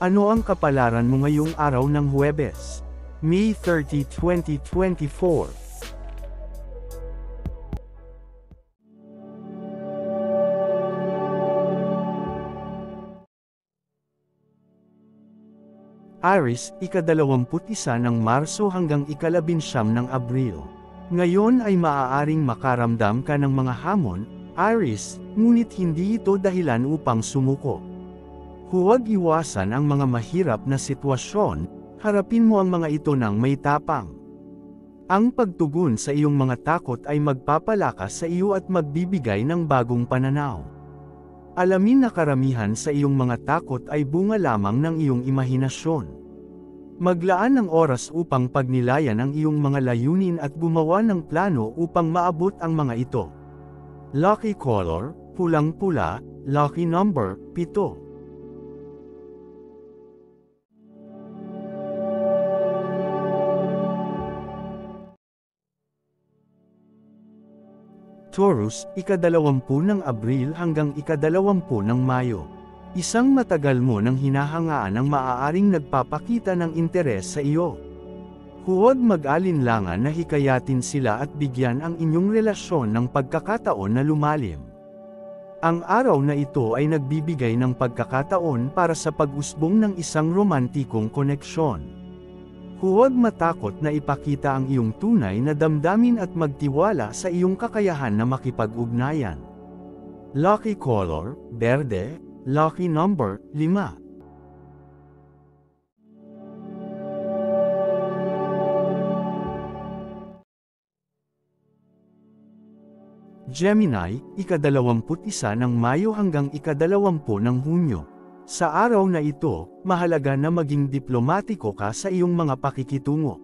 Ano ang kapalaran mo ngayong araw ng Huwebes, May 30, 2024? Aries, ika-21 ng Marso hanggang ika-19 ng Abril. Ngayon ay maaaring makaramdam ka ng mga hamon, Aries, ngunit hindi ito dahilan upang sumuko. Huwag iwasan ang mga mahirap na sitwasyon, harapin mo ang mga ito ng may tapang. Ang pagtugon sa iyong mga takot ay magpapalakas sa iyo at magbibigay ng bagong pananaw. Alamin na karamihan sa iyong mga takot ay bunga lamang ng iyong imahinasyon. Maglaan ng oras upang pagnilayan ang iyong mga layunin at gumawa ng plano upang maabot ang mga ito. Lucky color, pulang-pula, lucky number, 7. Taurus, ika-20 ng Abril hanggang ika-20 ng Mayo. Isang matagal mo nang hinahangaan ang maaaring nagpapakita ng interes sa iyo. Huwag mag-alinlangan na hikayatin sila at bigyan ang inyong relasyon ng pagkakataon na lumalim. Ang araw na ito ay nagbibigay ng pagkakataon para sa pag-usbong ng isang romantikong koneksyon. Huwag matakot na ipakita ang iyong tunay na damdamin at magtiwala sa iyong kakayahan na makipag-ugnayan. Lucky color, berde, lucky number, 5. Gemini, ika-21 ng Mayo hanggang ika-20 ng Hunyo. Sa araw na ito, mahalaga na maging diplomatiko ka sa iyong mga pakikitungo.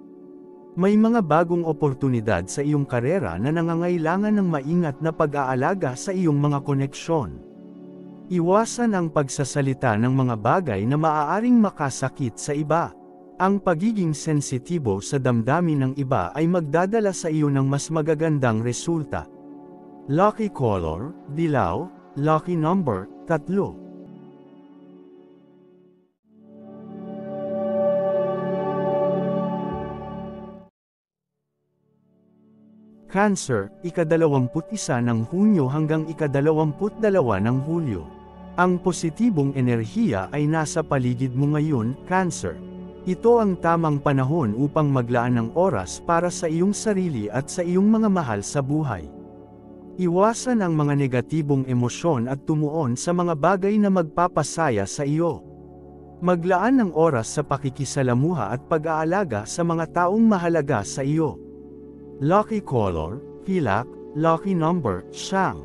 May mga bagong oportunidad sa iyong karera na nangangailangan ng maingat na pag-aalaga sa iyong mga koneksyon. Iwasan ang pagsasalita ng mga bagay na maaaring makasakit sa iba. Ang pagiging sensitibo sa damdamin ng iba ay magdadala sa iyo ng mas magagandang resulta. Lucky color, dilaw, lucky number, 3. Cancer, ika-21 ng Hunyo hanggang ika-22 ng Hulyo. Ang positibong enerhiya ay nasa paligid mo ngayon, Cancer. Ito ang tamang panahon upang maglaan ng oras para sa iyong sarili at sa iyong mga mahal sa buhay. Iwasan ang mga negatibong emosyon at tumuon sa mga bagay na magpapasaya sa iyo. Maglaan ng oras sa pakikisalamuha at pag-aalaga sa mga taong mahalaga sa iyo. Lucky color, pilak, lucky number, 9.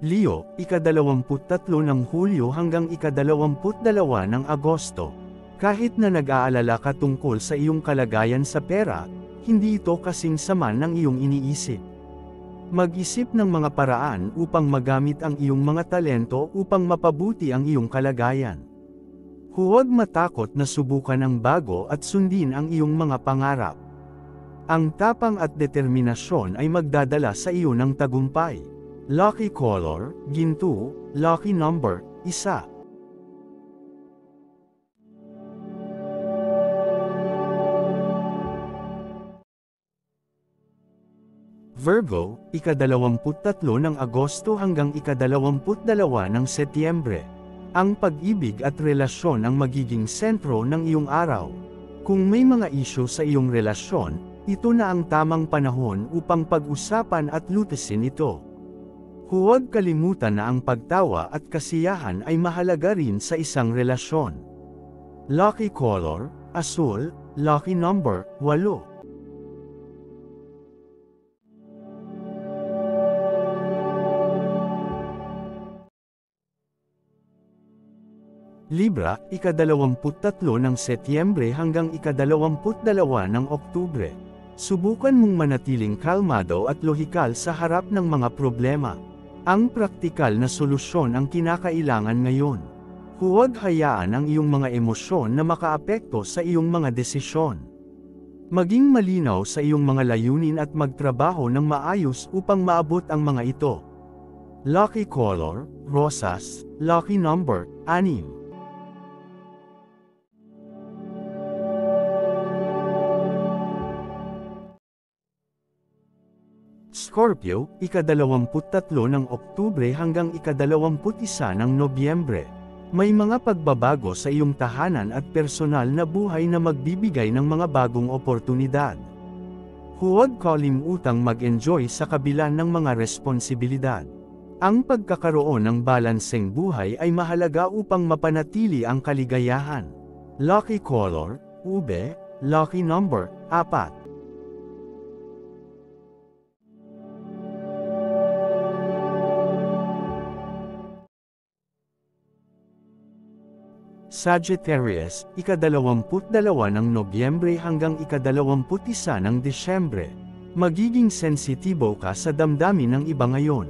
Leo, ika-23 ng Hulyo hanggang ika-22 ng Agosto. Kahit na nag-aalala ka tungkol sa iyong kalagayan sa pera, hindi ito kasing sama ng iyong iniisip. Mag-isip ng mga paraan upang magamit ang iyong mga talento upang mapabuti ang iyong kalagayan. Huwag matakot na subukan ang bago at sundin ang iyong mga pangarap. Ang tapang at determinasyon ay magdadala sa iyo ng tagumpay. Lucky color, ginto, lucky number, 1. Virgo, ika-23 ng Agosto hanggang ika-22 ng Setyembre. Ang pag-ibig at relasyon ang magiging sentro ng iyong araw. Kung may mga isyu sa iyong relasyon, ito na ang tamang panahon upang pag-usapan at lutasin ito. Huwag kalimutan na ang pagtawa at kasiyahan ay mahalaga rin sa isang relasyon. Lucky color, asul, lucky number, 8. Libra, ika-23 ng Setyembre hanggang ika-22 ng Oktubre. Subukan mong manatiling kalmado at lohikal sa harap ng mga problema. Ang praktikal na solusyon ang kinakailangan ngayon. Huwag hayaan ang iyong mga emosyon na makaapekto sa iyong mga desisyon. Maging malinaw sa iyong mga layunin at magtrabaho ng maayos upang maabot ang mga ito. Lucky color, rosas. Lucky number, 6. Scorpio, ika-23 ng Oktubre hanggang ika-21 ng Nobyembre. May mga pagbabago sa iyong tahanan at personal na buhay na magbibigay ng mga bagong oportunidad. Huwag kalimutang mag-enjoy sa kabila ng mga responsibilidad. Ang pagkakaroon ng balanseng buhay ay mahalaga upang mapanatili ang kaligayahan. Lucky color, ube. Lucky number, 4. Sagittarius, ika-22 ng Nobyembre hanggang ika-21 ng Disyembre. Magiging sensitibo ka sa damdamin ng iba ngayon.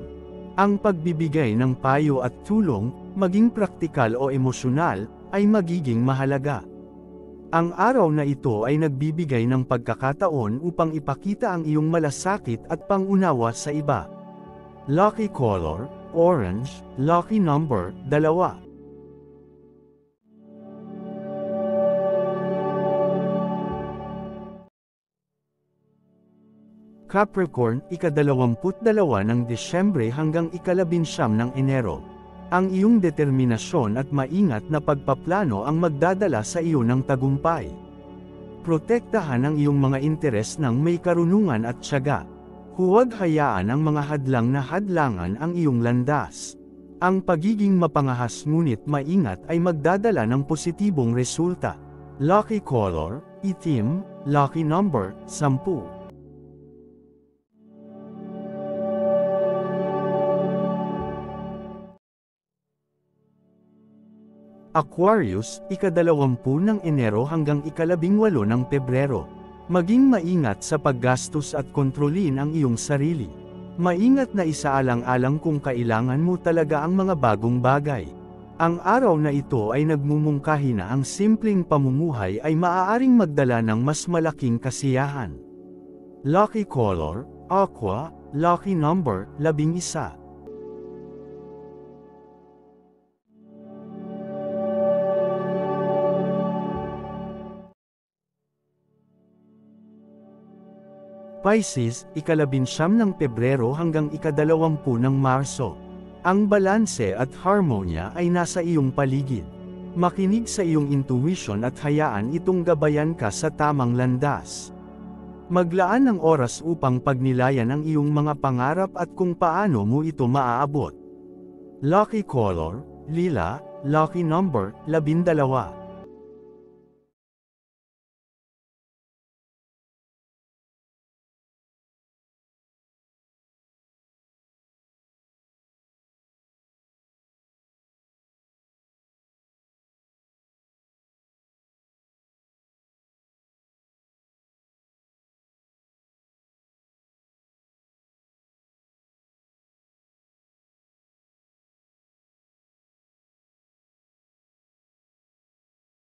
Ang pagbibigay ng payo at tulong, maging praktikal o emosyonal, ay magiging mahalaga. Ang araw na ito ay nagbibigay ng pagkakataon upang ipakita ang iyong malasakit at pangunawa sa iba. Lucky color, orange. Lucky number, 2. Capricorn, ika-22 ng Disyembre hanggang ika-19 ng Enero. Ang iyong determinasyon at maingat na pagpaplano ang magdadala sa iyo ng tagumpay. Protektahan ang iyong mga interes ng may karunungan at tiyaga. Huwag hayaan ang mga hadlang na hadlangan ang iyong landas. Ang pagiging mapangahas ngunit maingat ay magdadala ng positibong resulta. Lucky color, itim. Lucky number, 10. Aquarius, ika-20 ng Enero hanggang ika-18 ng Pebrero. Maging maingat sa paggastos at kontrolin ang iyong sarili. Maingat na isaalang-alang kung kailangan mo talaga ang mga bagong bagay. Ang araw na ito ay nagmumungkahi na ang simpleng pamumuhay ay maaaring magdala ng mas malaking kasiyahan. Lucky color, aqua. Lucky number, 11. Pisces, ika-19 ng Pebrero hanggang ika-20 ng Marso. Ang balanse at harmonya ay nasa iyong paligid. Makinig sa iyong intuition at hayaan itong gabayan ka sa tamang landas. Maglaan ng oras upang pagnilayan ang iyong mga pangarap at kung paano mo ito maaabot. Lucky color, lila. Lucky number, 12.